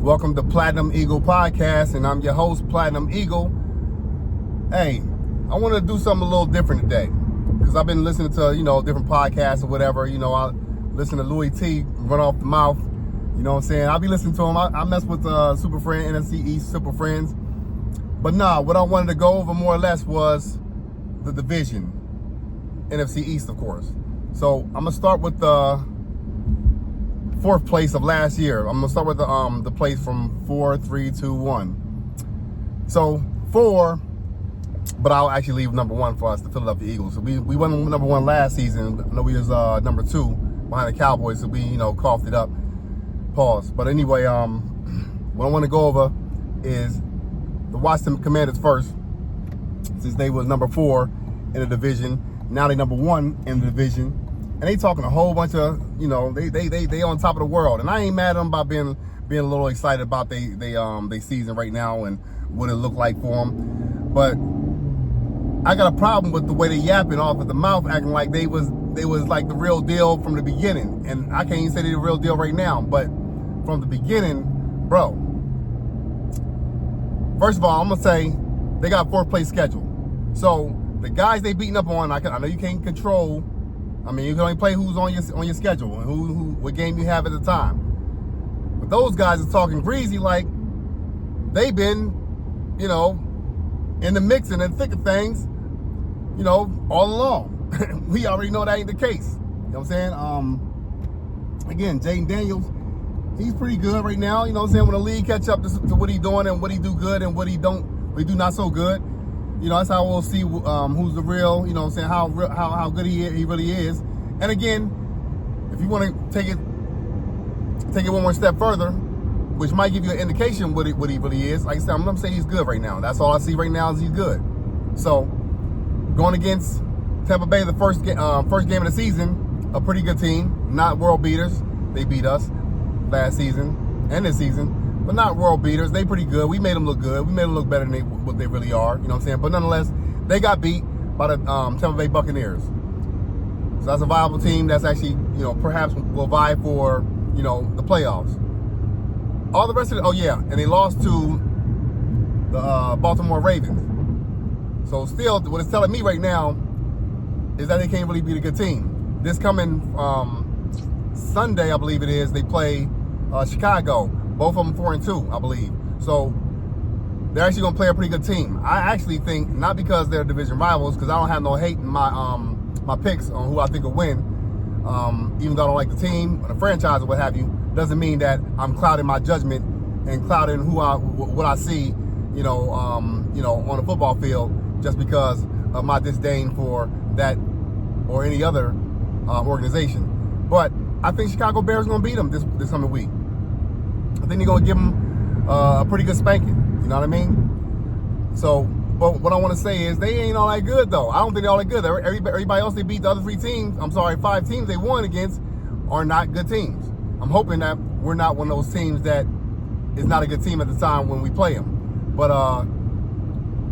Welcome to Platinum Eagle Podcast, and I'm your host, Platinum Eagle. Hey, I want to do something a little different today because I've been listening to, different podcasts or whatever. I listen to Louis T. run off the mouth. You know what I'm saying? I'll be listening to him. I mess with Super Friend, NFC East Super Friends. But what I wanted to go over more or less was the division, NFC East, of course. So I'm gonna start with the fourth place of last year. I'm gonna start with the place from 4, 3, 2, 1. So 4, but I'll actually leave number 1 for us, the Philadelphia Eagles. So we won number 1 last season. I know we was number 2 behind the Cowboys, so we coughed it up. Pause. But anyway, what I want to go over is the Washington Commanders first, since they was number 4 in the division. Now they number 1 in the division. And they talking a whole bunch of, they on top of the world. And I ain't mad at them about being a little excited about they season right now and what it looked like for them. But I got a problem with the way they yapping off at the mouth, acting like they was like the real deal from the beginning. And I can't even say they're the real deal right now, but from the beginning, bro. First of all, I'm gonna say they got 4th place schedule. So the guys they beating up on, I know you can't control. I mean, you can only play who's on your schedule and what game you have at the time. But those guys are talking greasy like they've been, in the mix and in the thick of things, all along. We already know that ain't the case. You know what I'm saying? Again, Jaden Daniels, he's pretty good right now. You know what I'm saying? When the league catch up to what he doing and what he do good and what he do not so good. That's how we'll see who's the real, how good he really is. And again, if you want to take it one more step further, which might give you an indication what he really is. Like I said, I'm going to say he's good right now. That's all I see right now is he's good. So, going against Tampa Bay, the first game of the season, a pretty good team. Not world beaters. They beat us last season and this season. But not world beaters. They pretty good. We made them look good. We made them look better than what they really are. You know what I'm saying? But nonetheless, they got beat by the Tampa Bay Buccaneers. So that's a viable team that's actually, perhaps will vie for, the playoffs. All the rest of and they lost to the Baltimore Ravens. So still, what it's telling me right now is that they can't really beat a good team. This coming Sunday, I believe it is, they play Chicago. Both of them 4-2, I believe. So they're actually going to play a pretty good team. I actually think, not because they're division rivals, because I don't have no hate in my picks on who I think will win. Even though I don't like the team or the franchise or what have you, doesn't mean that I'm clouding my judgment and clouding what I see, on the football field just because of my disdain for that or any other organization. But I think Chicago Bears are going to beat them this coming week. I think they're going to give them a pretty good spanking. You know what I mean? So, but what I want to say is they ain't all that good, though. I don't think they're all that good. Everybody else they beat, the other 5 teams they won against are not good teams. I'm hoping that we're not one of those teams that is not a good team at the time when we play them. But I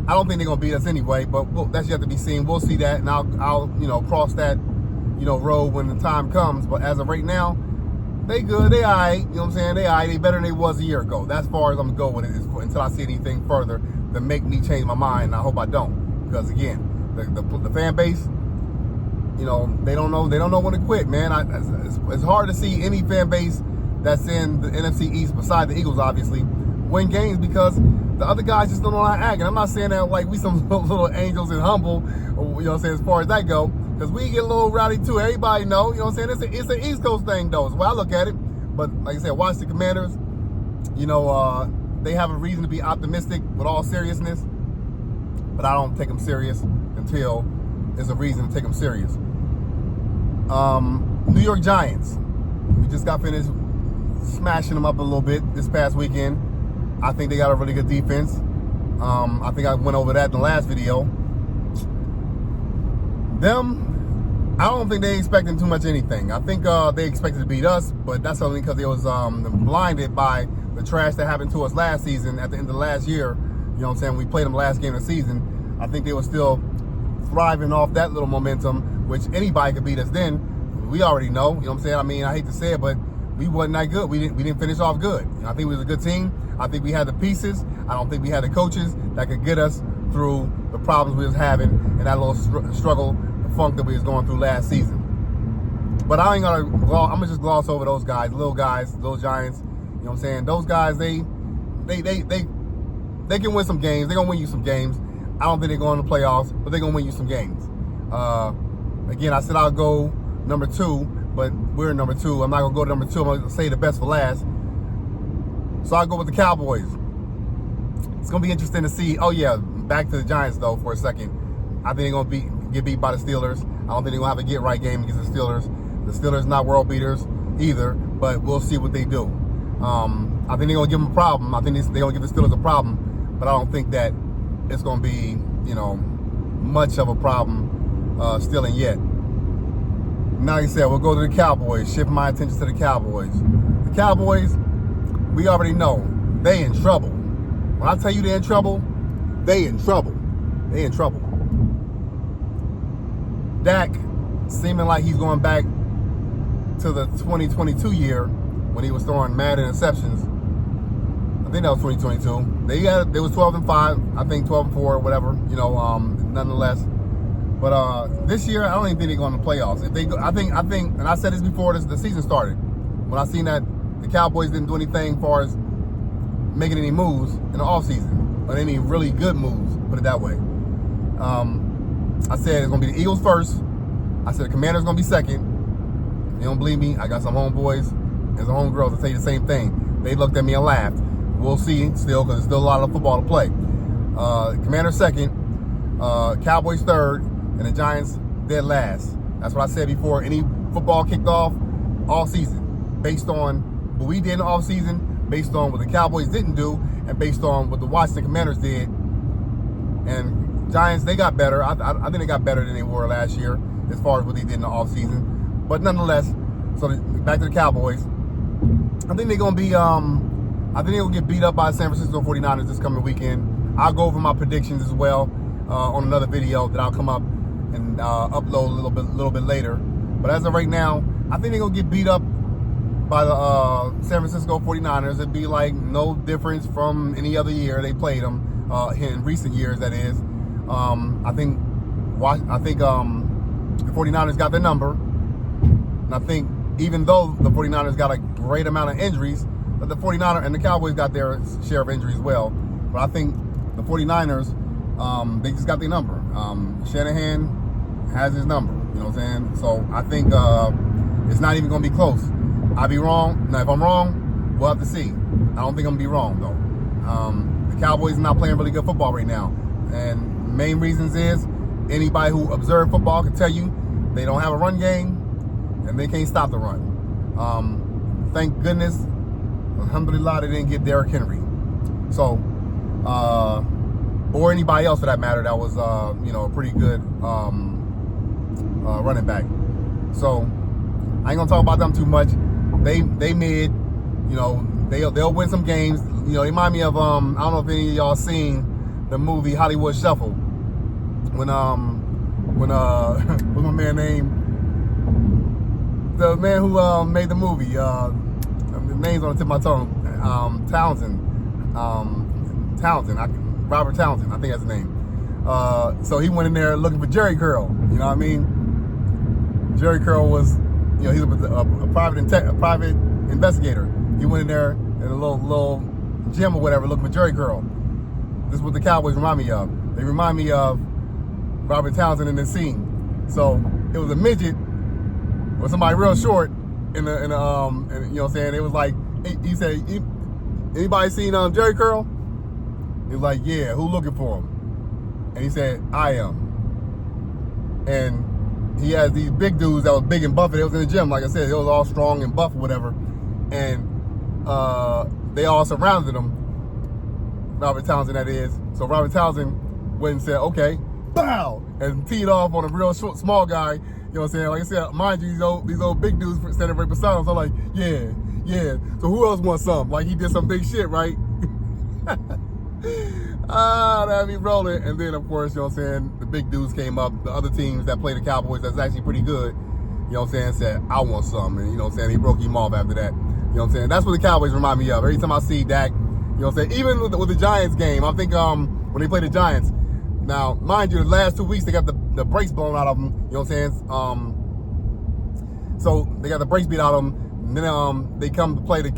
don't think they're going to beat us anyway, but that's yet to be seen. We'll see that, and I'll cross that, road when the time comes. But as of right now, they good, they all right, you know what I'm saying? They all right, they better than they was a year ago. That's as far as I'm going to go with it until I see anything further that make me change my mind, and I hope I don't. Because again, the fan base, they don't know when to quit, man. It's hard to see any fan base that's in the NFC East, beside the Eagles, obviously, win games because the other guys just don't know how to act. And I'm not saying that like we some little angels and humble, as far as that go. Because we get a little rowdy too. Everybody know, what I'm saying? It's an East Coast thing, though, is the way I look at it. But like I said, watch the Commanders. They have a reason to be optimistic with all seriousness. But I don't take them serious until there's a reason to take them serious. New York Giants. We just got finished smashing them up a little bit this past weekend. I think they got a really good defense. I think I went over that in the last video. I don't think they expecting too much anything. I think they expected to beat us, but that's only because they was blinded by the trash that happened to us last season at the end of last year. You know what I'm saying? We played them last game of the season. I think they were still thriving off that little momentum, which anybody could beat us then. We already know, you know what I'm saying? I mean, I hate to say it, but we wasn't that good. We didn't finish off good. I think we was a good team. I think we had the pieces. I don't think we had the coaches that could get us through the problems we was having and that little struggle, the funk that we was going through last season. But I'm gonna just gloss over those guys, little Giants. You know what I'm saying? Those guys, they can win some games. They're gonna win you some games. I don't think they're going to the playoffs, but they're gonna win you some games. Again, I said I'll go number 2, but we're number 2. I'm not gonna go to number 2. I'm gonna say the best for last. So I'll go with the Cowboys. It's gonna be interesting to see. Oh yeah, back to the Giants though for a second. I think they're gonna get beat by the Steelers. I don't think they're gonna have a get right game against the Steelers. The Steelers not world beaters either, but we'll see what they do. I think they're gonna give them a problem. I think they're gonna give the Steelers a problem, but I don't think that it's gonna be, much of a problem still and yet. Now, like I said, we'll go to the Cowboys. Shift my attention to the Cowboys. The Cowboys, we already know they in trouble. When I tell you they're in trouble, they in trouble. They in trouble. Dak seeming like he's going back to the 2022 year when he was throwing mad interceptions. I think that was 2022. They was 12-5. I think 12-4, whatever. Nonetheless. But this year, I don't even think they're going to the playoffs. If they go, I think, and I said this before the season started. When I seen that the Cowboys didn't do anything as far as making any moves in the offseason, or any really good moves, put it that way. I said it's going to be the Eagles first. I said the Commanders going to be second. If you don't believe me, I got some homeboys and some homegirls that say the same thing. They looked at me and laughed. We'll see still, because there's still a lot of football to play. Commanders second, Cowboys third, and the Giants dead last. That's what I said before any football kicked off all season, based on what we did in the off season, based on what the Cowboys didn't do, and based on what the Washington Commanders did. And Giants, they got better. I think they got better than they were last year as far as what they did in the off season. But nonetheless, back to the Cowboys. I think they're gonna be I think they'll get beat up by the San Francisco 49ers this coming weekend. I'll go over my predictions as well on another video that I'll come up and upload a little bit later. But as of right now, I think they're gonna get beat up by the San Francisco 49ers. It'd be like no difference from any other year they played them in recent years. That is, I think the 49ers got their number, and I think even though the 49ers got a great amount of injuries, but the 49ers and the Cowboys got their share of injuries as well. But I think the 49ers, they just got their number. Shanahan has his number, you know what I'm saying? So I think it's not even going to be close. I'll be wrong. Now, if I'm wrong, we'll have to see. I don't think I'm going to be wrong, though. The Cowboys are not playing really good football right now. And the main reasons is anybody who observed football can tell you they don't have a run game and they can't stop the run. Thank goodness, alhamdulillah, they didn't get Derrick Henry. So, or anybody else for that matter that was, a pretty good running back. So, I ain't gonna talk about them too much. They mid, they'll win some games. They remind me of I don't know if any of y'all seen the movie Hollywood Shuffle. When what's my man name? The man who made the movie. The name's on the tip of my tongue. Townsend. Robert Townsend, I think that's his name. So he went in there looking for Jerry Curl. You know what I mean? Jerry Curl was, he's a private investigator. He went in there in a little gym or whatever looking for Jerry Curl. This is what the Cowboys remind me of. They remind me of Robert Townsend in this scene. So it was a midget or somebody real short and you know what I'm saying? It was like, he said, anybody seen Jerry Curl? He was like, yeah, who looking for him? And he said, I am. And he has these big dudes that was big and buff. They was in the gym, like I said, they was all strong and buff or whatever. And they all surrounded him. Robert Townsend, that is. So Robert Townsend went and said, okay, bow, and teed off on a real short, small guy. You know what I'm saying? Like I said, mind you, these old big dudes standing right beside him. So I'm like, yeah. So who else wants some? Like he did some big shit, right? That'd be rolling. And then, of course, you know what I'm saying, the big dudes came up, the other teams that play the Cowboys that's actually pretty good, you know what I'm saying, said, I want some. And, you know what I'm saying, he broke him off after that. You know what I'm saying? That's what the Cowboys remind me of. Every time I see Dak, you know what I'm saying? Even with the Giants game, I think when they play the Giants. Now, mind you, the last 2 weeks, they got the brakes blown out of them. You know what I'm saying? So they got the brakes beat out of them. And then they come to play the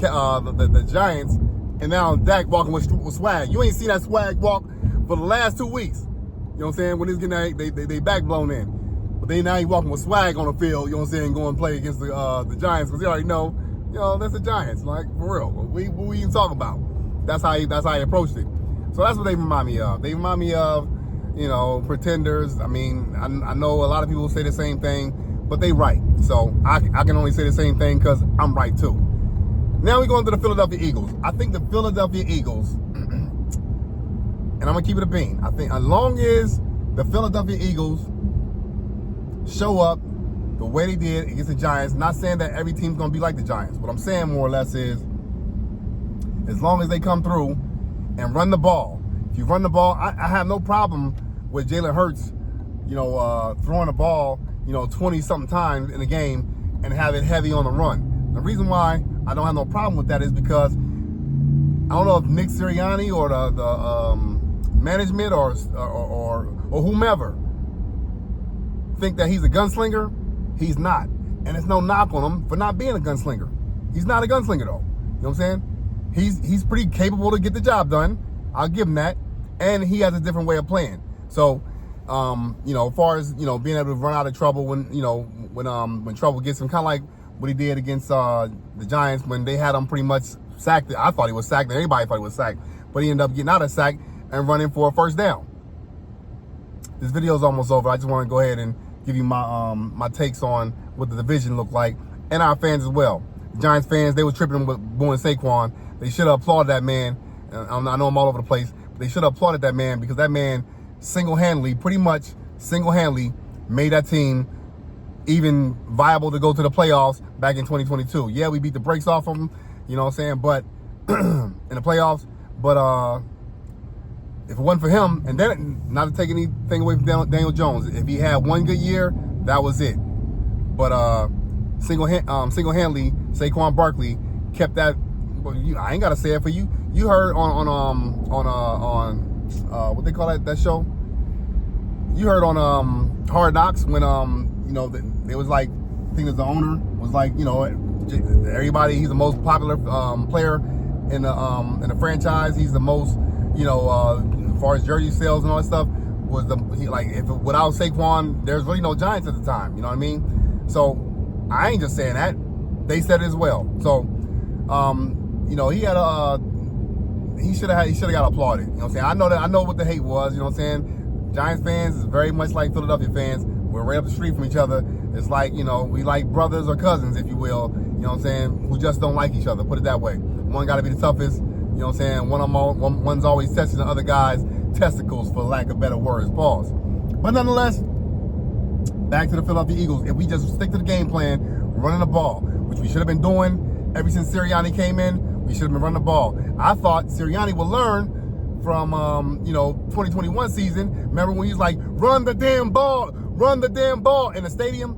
Giants. And now Dak walking with swag. You ain't seen that swag walk for the last 2 weeks. You know what I'm saying? When he's getting they back blown in. But then now he's walking with swag on the field, you know what I'm saying, going to play against the Giants, because they already know, you know, that's the Giants. Like, for real. What we even talk about? That's how he approached it. So that's what they remind me of. They remind me of, you know, pretenders. I mean, I know a lot of people say the same thing, but they right. So I can only say the same thing because I'm right too. Now we go into the Philadelphia Eagles. I think the Philadelphia Eagles, and I'm going to keep it a bean. I think as long as the Philadelphia Eagles show up the way they did against the Giants, not saying that every team's going to be like the Giants. What I'm saying more or less is, as long as they come through and run the ball. If you run the ball, I have no problem with Jalen Hurts, you know, throwing the ball, you know, 20-something times in a game and have it heavy on the run. The reason why I don't have no problem with that is because I don't know if Nick Sirianni or the management or whomever think that he's a gunslinger. He's not. And it's no knock on him for not being a gunslinger. He's not a gunslinger, though. You know what I'm saying? He's pretty capable to get the job done. I'll give him that. And he has a different way of playing. So, you know, as far as, you know, being able to run out of trouble when trouble gets him, kind of like what he did against the Giants when they had him pretty much sacked. I thought he was sacked. Everybody thought he was sacked. But he ended up getting out of sack and running for a first down. This video is almost over. I just want to go ahead and give you my takes on what the division looked like, and our fans as well. The Giants fans, they were tripping with booing Saquon. They should have applauded that man. I know I'm all over the place, but they should have applauded that man because that man pretty much single-handedly made that team even viable to go to the playoffs back in 2022. Yeah, we beat the brakes off of them, you know what I'm saying, but in the playoffs, but if it wasn't for him, and then not to take anything away from Daniel Jones, if he had one good year, that was it. But single-handedly, Saquon Barkley kept that. Well, I ain't gotta say it for you. You heard on what they call that show? You heard on Hard Knocks when you know it was like, I think the owner was like, you know, everybody, he's the most popular player in the franchise. He's the most, you know, as far as jersey sales and all that stuff, without Saquon, there's really no Giants at the time. You know what I mean? So I ain't just saying that; they said it as well. So, you know, he should have got applauded. You know what I'm saying? I know what the hate was. You know what I'm saying? Giants fans is very much like Philadelphia fans. We're right up the street from each other. It's like, you know, we like brothers or cousins, if you will. You know what I'm saying? Who just don't like each other. Put it that way. One got to be the toughest. You know what I'm saying? One's always testing the other guy's testicles, for lack of better words. Pause. But nonetheless, back to the Philadelphia Eagles. If we just stick to the game plan, running the ball, which we should have been doing ever since Sirianni came in, we should have been running the ball. I thought Sirianni would learn from, 2021 season. Remember when he was like, run the damn ball in the stadium?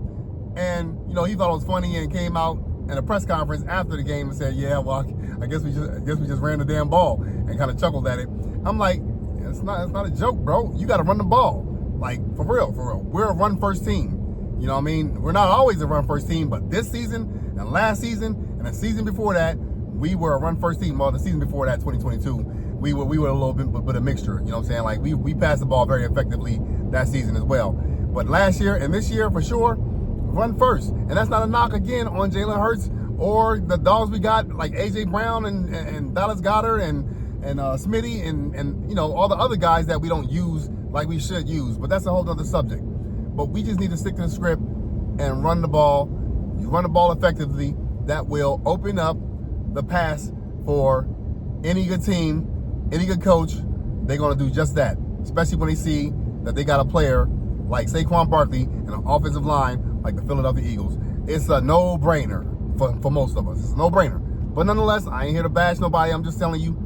And, you know, he thought it was funny and came out in a press conference after the game and said, yeah, well, I guess we just ran the damn ball, and kind of chuckled at it. I'm like, it's not a joke, bro. You got to run the ball. Like, for real. We're a run-first team. You know what I mean? We're not always a run-first team, but this season and last season and the season before that, we were a run-first team. Well, the season before that, 2022, we were a little bit a mixture. You know what I'm saying? Like, we passed the ball very effectively that season as well. But last year and this year, for sure, run first. And that's not a knock, again, on Jalen Hurts or the dogs we got, like A.J. Brown and Dallas Goedert and Smitty and, you know, all the other guys that we don't use like we should use. But that's a whole other subject. But we just need to stick to the script and run the ball. You run the ball effectively, that will open up the pass for any good team, any good coach. They're going to do just that, especially when they see that they got a player like Saquon Barkley and an offensive line like the Philadelphia Eagles. It's a no-brainer for most of us. It's a no-brainer. But nonetheless, I ain't here to bash nobody. I'm just telling you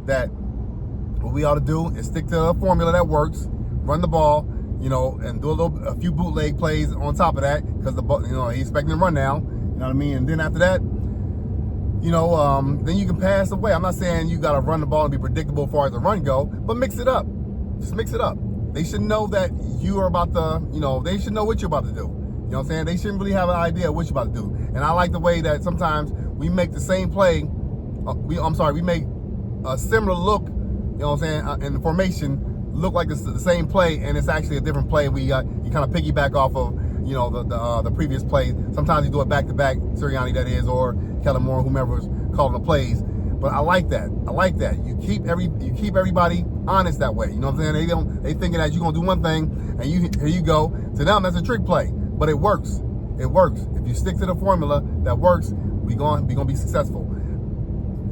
that what we ought to do is stick to a formula that works, run the ball, you know, and do a few bootleg plays on top of that, because he's expecting to run now. You know what I mean? And then after that, then you can pass away. I'm not saying you got to run the ball and be predictable as far as the run go, but mix it up. Just mix it up. They should know that you are about to, they should know what you're about to do. You know what I'm saying? They shouldn't really have an idea of what you're about to do. And I like the way that sometimes we make the same play. We make a similar look, you know what I'm saying, in the formation look like it's the same play, and it's actually a different play. You kind of piggyback off of, the previous play. Sometimes you do it back-to-back, Sirianni that is, or Kellen Moore, whomever's calling the plays. But I like that. You keep everybody honest that way. You know what I'm saying? They thinking that you're gonna do one thing, and here you go. To them, that's a trick play, but it works. It works. If you stick to the formula that works, we're gonna be successful.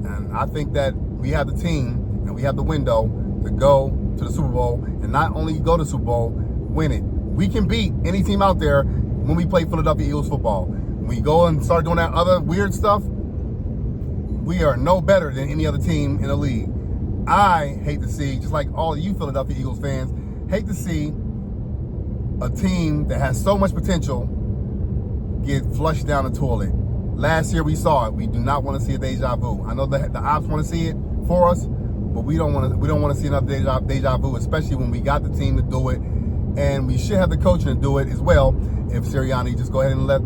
And I think that we have the team and we have the window to go to the Super Bowl, and not only go to the Super Bowl, win it. We can beat any team out there when we play Philadelphia Eagles football. When we go and start doing that other weird stuff, we are no better than any other team in the league. I hate to see, just like all of you Philadelphia Eagles fans, hate to see a team that has so much potential get flushed down the toilet. Last year we saw it. We do not want to see a deja vu. I know that the ops want to see it for us, but we don't want to see another deja vu, especially when we got the team to do it, and we should have the coaching to do it as well. If Sirianni just go ahead and let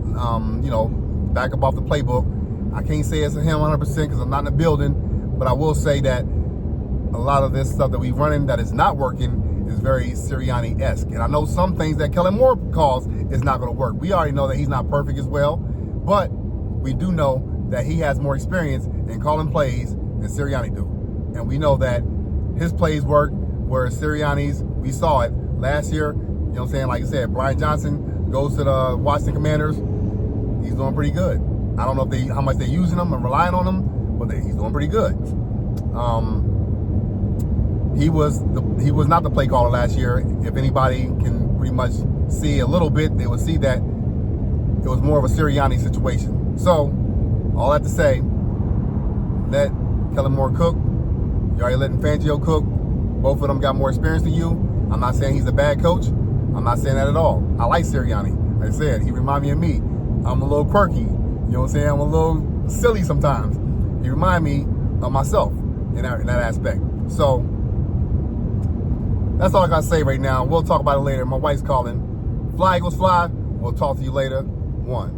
back up off the playbook. I can't say it's him 100% because I'm not in the building, but I will say that a lot of this stuff that we're running that is not working is very Sirianni-esque. And I know some things that Kellen Moore calls is not going to work. We already know that he's not perfect as well, but we do know that he has more experience in calling plays than Sirianni do. And we know that his plays work, whereas Sirianni's, we saw it last year. You know what I'm saying? Like I said, Brian Johnson goes to the Washington Commanders. He's doing pretty good. I don't know how much they're using him and relying on him, but he's doing pretty good. He was not the play caller last year. If anybody can pretty much see a little bit, they would see that it was more of a Sirianni situation. So, all that to say, let Kellen Moore cook. You already letting Fangio cook. Both of them got more experience than you. I'm not saying he's a bad coach. I'm not saying that at all. I like Sirianni. Like I said, he reminds me of me. I'm a little quirky. You know what I'm saying? I'm a little silly sometimes. He reminds me of myself in that aspect. So, that's all I got to say right now. We'll talk about it later. My wife's calling. Fly Eagles fly. We'll talk to you later. 1.